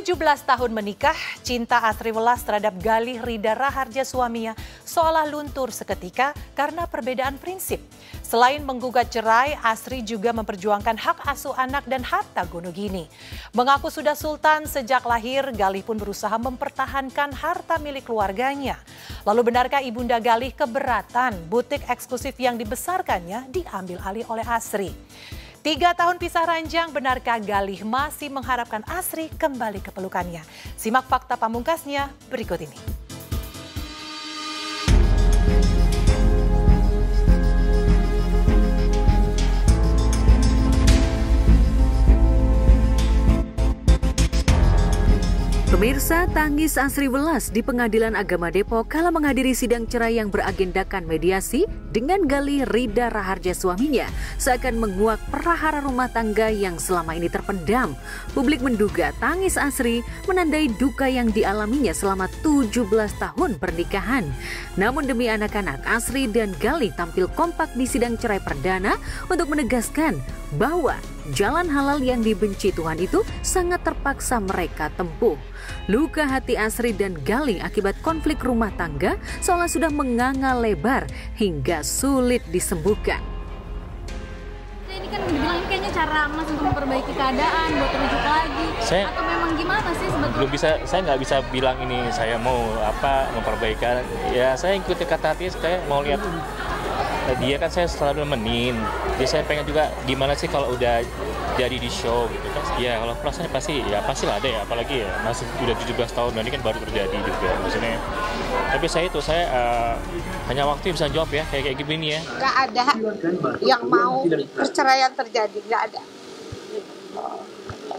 17 tahun menikah, cinta Asri Welas terhadap Galih Rida Raharja suaminya seolah luntur seketika karena perbedaan prinsip. Selain menggugat cerai, Asri juga memperjuangkan hak asuh anak dan harta Gonogini. Mengaku sudah sultan sejak lahir, Galih pun berusaha mempertahankan harta milik keluarganya. Lalu benarkah Ibunda Galih keberatan butik eksklusif yang dibesarkannya diambil alih oleh Asri? 3 tahun pisah ranjang, benarkah Galih masih mengharapkan Asri kembali ke pelukannya? Simak fakta pamungkasnya berikut ini. Pemirsa, tangis Asri Welas di Pengadilan Agama Depok kala menghadiri sidang cerai yang beragendakan mediasi dengan Galih Rida Raharja suaminya seakan menguak perahara rumah tangga yang selama ini terpendam. Publik menduga tangis Asri menandai duka yang dialaminya selama 17 tahun pernikahan. Namun demi anak-anak, Asri dan Galih tampil kompak di sidang cerai perdana untuk menegaskan bahwa jalan halal yang dibenci Tuhan itu sangat terpaksa mereka tempuh. Luka hati Asri dan Galih akibat konflik rumah tangga seolah sudah menganga lebar hingga sulit disembuhkan. Ini kan dibilang kayaknya cara Mas untuk memperbaiki keadaan, buat rujuk lagi. Atau memang gimana sih sebetulnya? Belum bisa, saya nggak bisa bilang ini saya mau memperbaikan. Ya saya ikuti kata hati, saya mau lihat dia kan saya selalu nemenin. Jadi saya pengen juga gimana sih kalau udah jadi di show gitu kan. Ya kalau perasaannya pastilah ada ya, apalagi ya masih udah 17 tahun dan ini kan baru terjadi juga maksudnya. Tapi saya hanya waktu yang bisa jawab ya kayak gini ya. Nggak ada yang mau perceraian terjadi, nggak ada.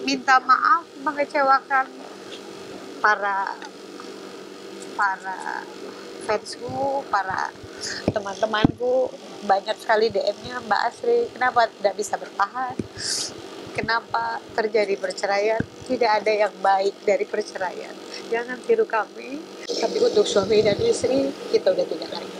Minta maaf mengecewakan para fansku, para teman-temanku, banyak sekali DM-nya, Mbak Asri, kenapa tidak bisa bertahan? Kenapa terjadi perceraian? Tidak ada yang baik dari perceraian. Jangan tiru kami. Tapi untuk suami dan istri, kita udah tidak lagi.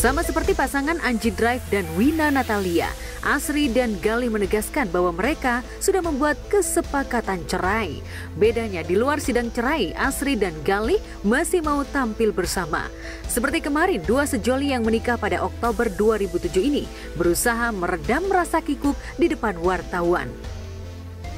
Sama seperti pasangan Anji Drive dan Wina Natalia, Asri dan Galih menegaskan bahwa mereka sudah membuat kesepakatan cerai. Bedanya di luar sidang cerai, Asri dan Galih masih mau tampil bersama. Seperti kemarin, dua sejoli yang menikah pada Oktober 2007 ini berusaha meredam rasa kikuk di depan wartawan.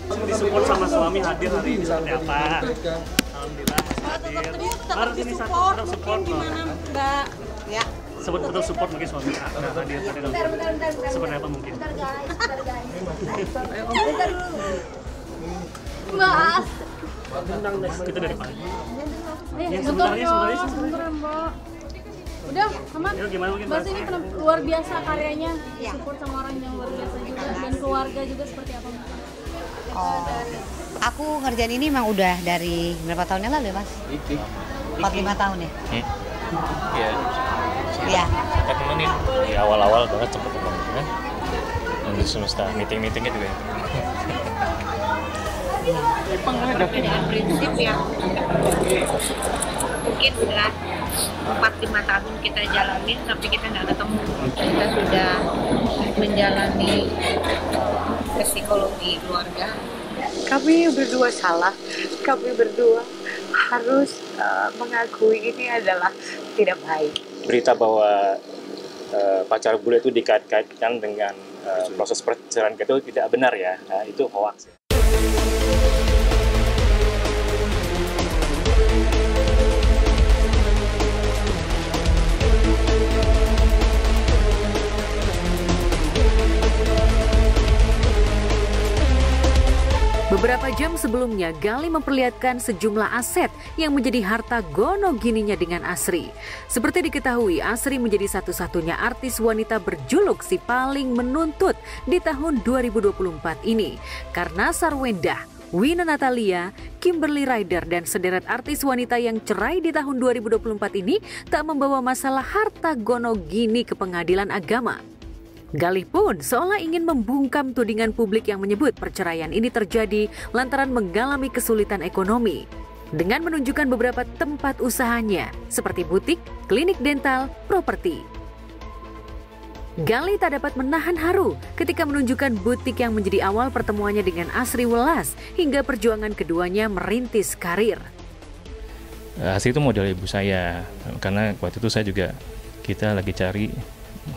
Disupport sama suami hadir hari ini seperti apa? Alhamdulillah hadir. Harus ini tetap support gimana Mbak? Ya. Betul support mungkin suami hadir. Seperti apa mungkin? Mas. Kita dari pagi. Ya sebenarnya Mbak. Udah, aman. Mas ini luar biasa karyanya, support sama orang yang luar biasa juga dan keluarga juga seperti apa Mas? Aku ngerjain ini memang udah dari berapa tahun yang lalu ya Mas? 45 tahun ya? Iya. Iya. Kita temenin di awal-awal banget sempet temenin kan. Dan di semesta meeting-meetingnya juga. Perbedaan prinsip yang mungkin sudah 4-5 tahun kita jalanin tapi kita nggak ketemu. Kita sudah menjalani psikologi keluarga. Kami berdua salah, kami berdua harus mengakui ini adalah tidak baik. Berita bahwa pacar bule itu dikait-kaitkan dengan proses perceraian itu tidak benar ya, itu hoax. Beberapa jam sebelumnya, Galih memperlihatkan sejumlah aset yang menjadi harta Gonogininya dengan Asri. Seperti diketahui, Asri menjadi satu-satunya artis wanita berjuluk si paling menuntut di tahun 2024 ini. Karena Sarwendah, Wina Natalia, Kimberly Ryder, dan sederet artis wanita yang cerai di tahun 2024 ini tak membawa masalah harta Gonogini ke pengadilan agama. Galih pun seolah ingin membungkam tudingan publik yang menyebut perceraian ini terjadi lantaran mengalami kesulitan ekonomi. dengan menunjukkan beberapa tempat usahanya seperti butik, klinik dental, properti. Gali tak dapat menahan haru ketika menunjukkan butik yang menjadi awal pertemuannya dengan Asri Welas hingga perjuangan keduanya merintis karir. Asri itu model ibu saya, karena waktu itu kita lagi cari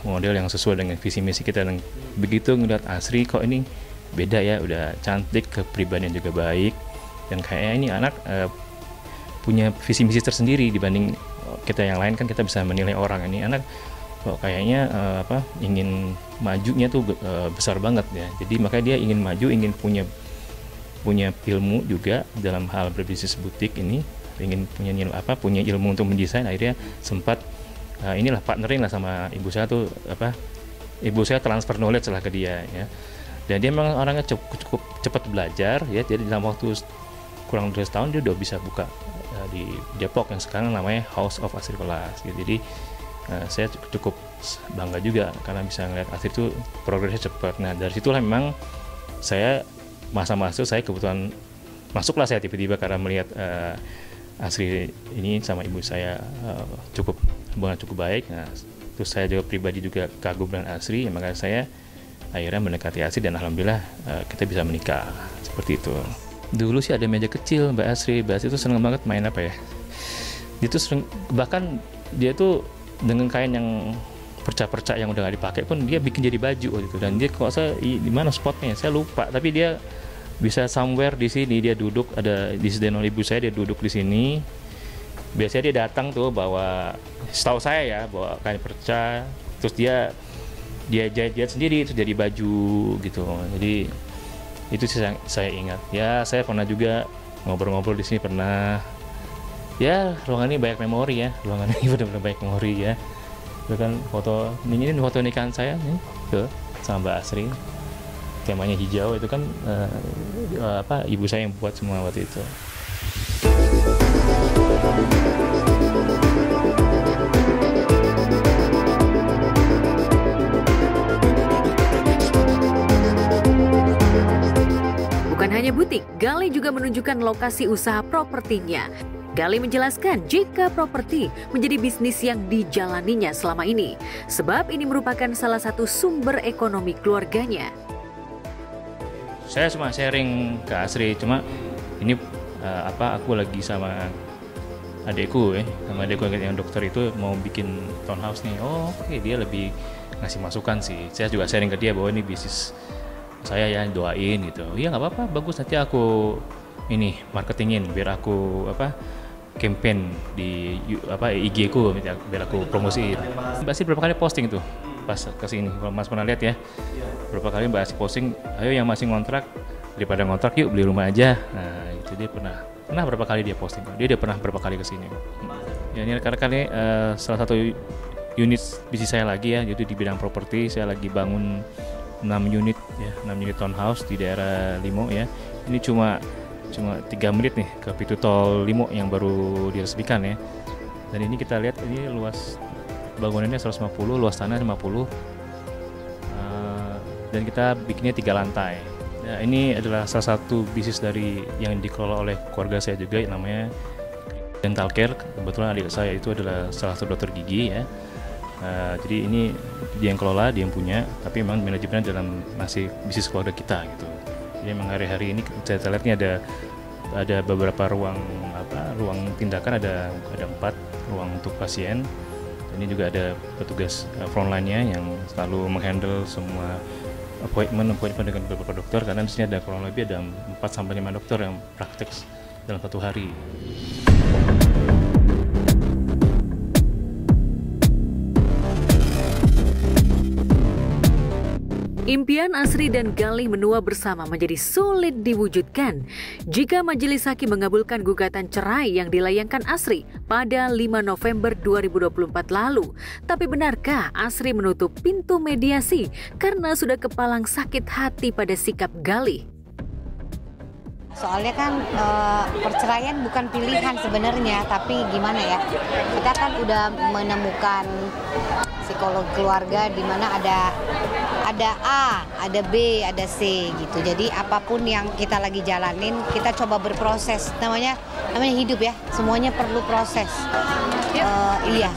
model yang sesuai dengan visi misi kita, dan begitu ngeliat Asri kok ini beda ya, udah cantik, kepribadian juga baik, dan kayaknya ini anak punya visi misi tersendiri dibanding kita yang lain. Kan kita bisa menilai orang, ini anak kayaknya ingin majunya tuh besar banget ya. Jadi makanya dia ingin maju, ingin punya ilmu juga dalam hal berbisnis butik ini, ingin punya ilmu untuk mendesain. Akhirnya sempat inilah partnerin lah sama ibu saya tuh ibu saya transfer knowledge lah ke dia ya. Dan dia memang orangnya cukup cepat belajar ya. Jadi dalam waktu kurang dari setahun dia udah bisa buka di Depok yang sekarang namanya House of Asri Welas gitu. Jadi saya cukup bangga juga karena bisa ngeliat Asri itu progresnya cepat. Nah dari situlah memang saya masa-masa saya kebetulan masuklah saya tiba-tiba karena melihat Asri ini sama ibu saya hubungan cukup baik. Nah terus saya juga pribadi juga kagum dengan Asri, makanya saya akhirnya mendekati Asri dan alhamdulillah kita bisa menikah seperti itu. Dulu sih ada meja kecil Mbak Asri itu seneng banget main apa ya. Dia tuh sering, bahkan dia tuh dengan kain yang perca-perca yang udah gak dipakai pun dia bikin jadi baju gitu. Dan dia kok saya di mana spotnya saya lupa, tapi dia bisa somewhere di sini, dia duduk ada di sedenon ibu saya, dia duduk di sini. Biasanya dia datang tuh bawa, setahu saya ya, bawa kain perca, terus dia jahit sendiri terus jadi baju gitu. Jadi itu sih saya ingat. Ya saya pernah juga ngobrol-ngobrol di sini pernah. Ya ruangan ini banyak memori ya, ruangan ini benar-benar banyak memori ya. Itu kan ini foto nikahan saya nih sama Mbak Asri. Temanya hijau itu kan ibu saya yang buat semua waktu itu. Bukan hanya butik, Gali juga menunjukkan lokasi usaha propertinya. Gali menjelaskan JK Property menjadi bisnis yang dijalaninya selama ini, sebab ini merupakan salah satu sumber ekonomi keluarganya. Saya cuma sharing ke Asri, cuma ini aku lagi sama adekku sama adekku yang dokter itu mau bikin townhouse nih. Oke, dia lebih ngasih masukan sih. Saya juga sharing ke dia bahwa ini bisnis saya ya, doain gitu. Iya nggak apa-apa, bagus, nanti aku ini marketingin biar aku campaign di IG ku biar aku promosiin. Mbak Asri berapa kali posting tuh pas kesini, kalau Mas pernah lihat ya, berapa kali Mbak Asri posting, ayo yang masih ngontrak daripada ngontrak yuk beli rumah aja. Nah itu dia pernah berapa kali dia posting, dia pernah berapa kali kesini. Ya ini karena salah satu unit bisnis saya lagi ya, jadi di bidang properti saya lagi bangun 6 unit townhouse di daerah Limo ya. Ini cuma 3 menit nih ke pintu tol Limo yang baru diresmikan ya. Dan ini kita lihat ini luas bangunannya 150, luas tanah 50, dan kita bikinnya 3 lantai. Nah, ini adalah salah satu bisnis dari yang dikelola oleh keluarga saya juga, namanya Dental Care. Kebetulan adik saya itu adalah salah satu dokter gigi ya. Jadi ini dia yang kelola, dia yang punya, tapi memang manajemennya dalam masih bisnis keluarga kita gitu. Jadi memang hari-hari ini saya lihat ini ada beberapa ruang tindakan, ada 4 ruang untuk pasien. Ini juga ada petugas frontline-nya yang selalu menghandle semua appointment dengan beberapa dokter, karena di sini ada kurang lebih ada 4-5 dokter yang praktek dalam 1 hari. Impian Asri dan Gali menua bersama menjadi sulit diwujudkan jika Majelis Hakim mengabulkan gugatan cerai yang dilayangkan Asri pada 5 November 2024 lalu. Tapi benarkah Asri menutup pintu mediasi karena sudah kepalang sakit hati pada sikap Gali? Soalnya kan perceraian bukan pilihan sebenarnya, tapi gimana ya, kita kan udah menemukan psikolog keluarga di mana ada A, ada B, ada C gitu. Jadi apapun yang kita lagi jalanin, kita coba berproses. Namanya hidup ya, semuanya perlu proses. Iya.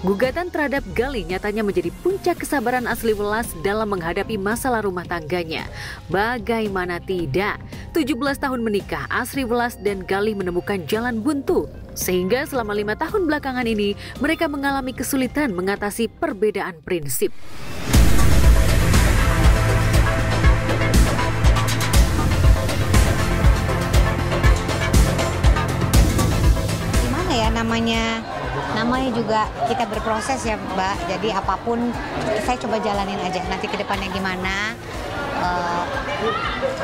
Gugatan terhadap Gali nyatanya menjadi puncak kesabaran Asri Welas dalam menghadapi masalah rumah tangganya. Bagaimana tidak? 17 tahun menikah, Asri Welas dan Gali menemukan jalan buntu. Sehingga selama 5 tahun belakangan ini, mereka mengalami kesulitan mengatasi perbedaan prinsip. Gimana ya namanya juga kita berproses ya Mbak, jadi apapun saya coba jalanin aja, nanti ke depannya gimana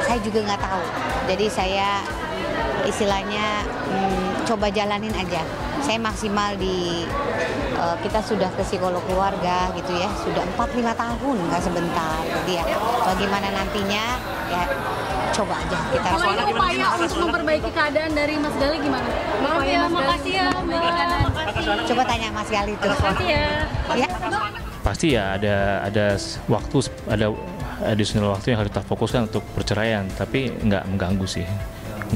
saya juga nggak tahu, jadi saya istilahnya coba jalanin aja. Saya maksimal kita sudah ke psikolog keluarga gitu ya, sudah 4-5 tahun, nggak sebentar, jadi ya bagaimana nantinya ya coba aja kita. Kalau ini upaya untuk memperbaiki keadaan dari Mas Gali gimana? Maaf ya, makasih ya Mbak. Coba tanya Mas Gali itu. Makasih ya. Ya. Pasti ya ada waktu, ada additional waktu yang harus kita fokuskan untuk perceraian, tapi nggak mengganggu sih,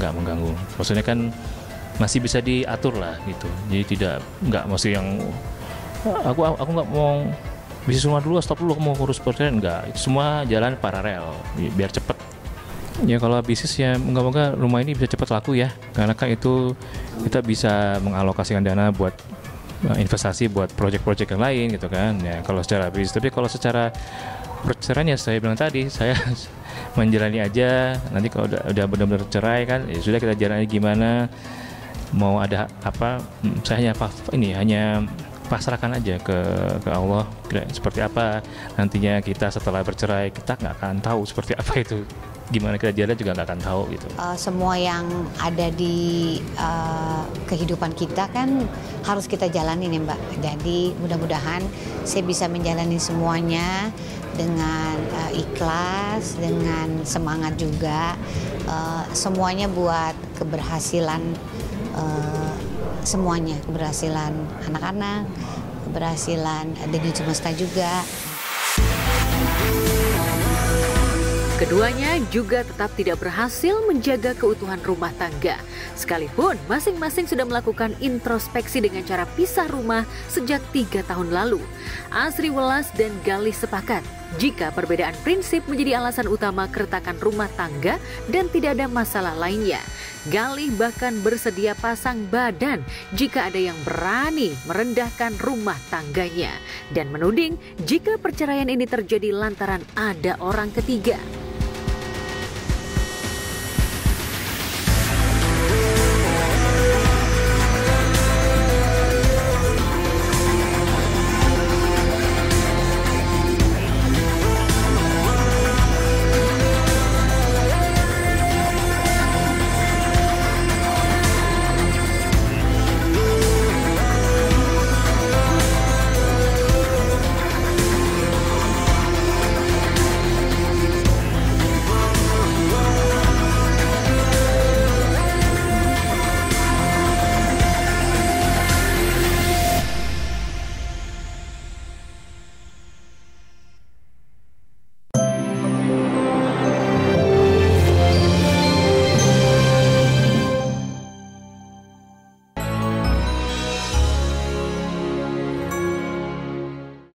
nggak mengganggu. Maksudnya kan masih bisa diatur lah gitu. Jadi nggak mesti yang aku nggak mau bisnis rumah dulu, stop dulu, aku mau urus perceraian, nggak. Itu semua jalan paralel biar cepet. Ya kalau bisnis ya moga-moga rumah ini bisa cepat laku ya, karena kan itu kita bisa mengalokasikan dana buat investasi buat proyek-proyek yang lain gitu kan ya kalau secara bisnis. Tapi kalau secara perceraian ya saya bilang tadi, saya menjalani aja, nanti kalau udah benar-benar cerai kan ya sudah, kita jalani gimana, mau ada apa, saya hanya pasrahkan aja ke Allah, seperti apa nantinya kita setelah bercerai, kita nggak akan tahu seperti apa itu, gimana kita jalan juga nggak akan tahu gitu. Semua yang ada di kehidupan kita kan harus kita jalanin ya Mbak. Jadi mudah-mudahan saya bisa menjalani semuanya dengan ikhlas, dengan semangat juga. Semuanya buat keberhasilan semuanya, keberhasilan anak-anak, keberhasilan dengan semesta juga. Keduanya juga tetap tidak berhasil menjaga keutuhan rumah tangga. Sekalipun masing-masing sudah melakukan introspeksi dengan cara pisah rumah sejak 3 tahun lalu. Asri Welas dan Gali sepakat jika perbedaan prinsip menjadi alasan utama keretakan rumah tangga dan tidak ada masalah lainnya. Gali bahkan bersedia pasang badan jika ada yang berani merendahkan rumah tangganya dan menuding jika perceraian ini terjadi lantaran ada orang ketiga.